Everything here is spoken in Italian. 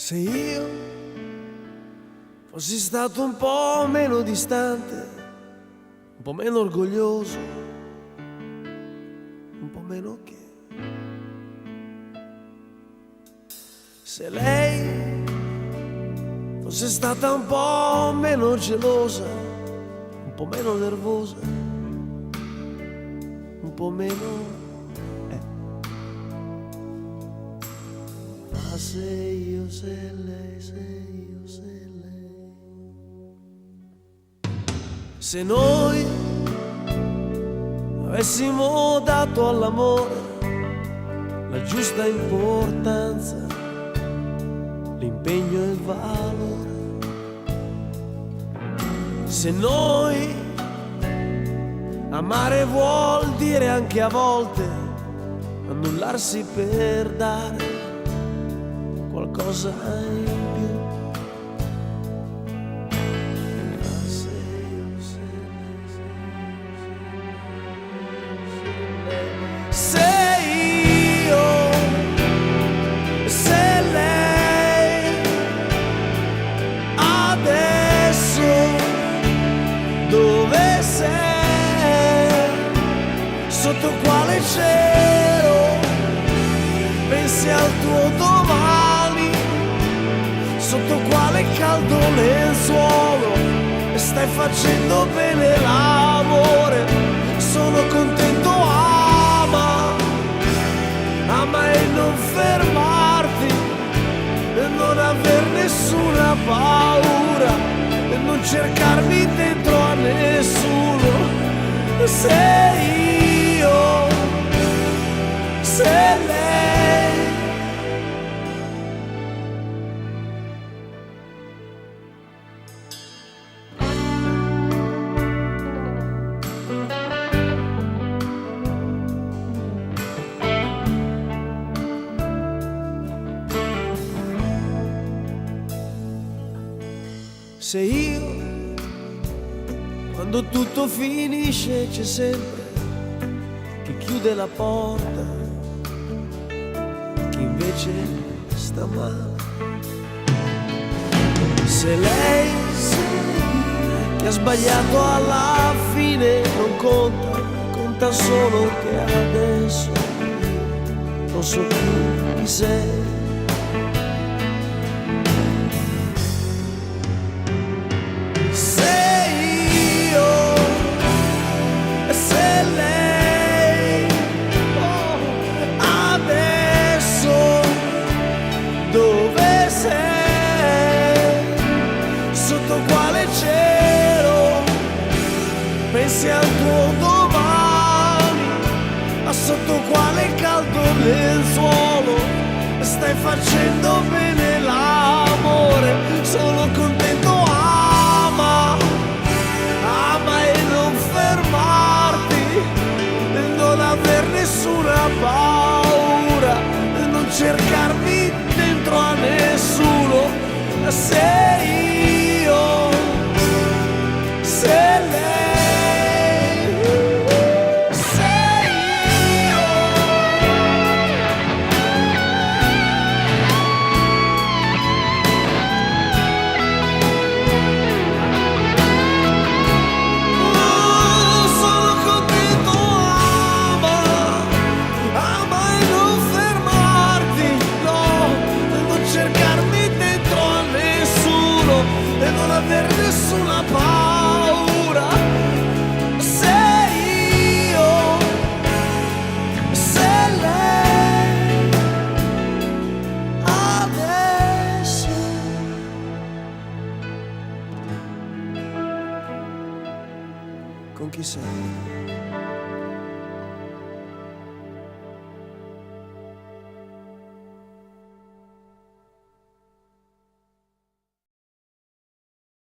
Se io fossi stato un po' meno distante, un po' meno orgoglioso, un po' meno che. Se lei fosse stata un po' meno gelosa, un po' meno nervosa, un po' meno. Ma se io, se lei, se noi avessimo dato all'amore la giusta importanza, l'impegno e il valore, se noi amare vuol dire anche a volte annullarsi per dare qualcosa in più. Se io, se lei adesso dove sei, sotto quale cielo pensi al tuo domani, sotto quale caldo lenzuolo stai facendo bene l'amore. Sono contento, ama e non fermarti, e non aver nessuna paura, e non cercarmi dentro a nessuno. Se io, se lei. Se io, quando tutto finisce, c'è sempre chi chiude la porta, chi invece sta male. Se lei, che ha sbagliato alla fine, non conta, conta solo che adesso non so più chi sei. Dove sei? Sotto quale cielo pensi al tuo domani? Ma sotto quale caldo lenzuolo stai facendo bene l'amore? Sono contento, ama e non fermarti, e non aver nessuna paura, e non cercarmi dentro a nessuno. Se io, se lei, se io. Sono contento, ama e non fermarti, no, e non cercarmi dentro a nessuno, e non aver nessuna paura. Se io, se lei adesso. Con chi sei?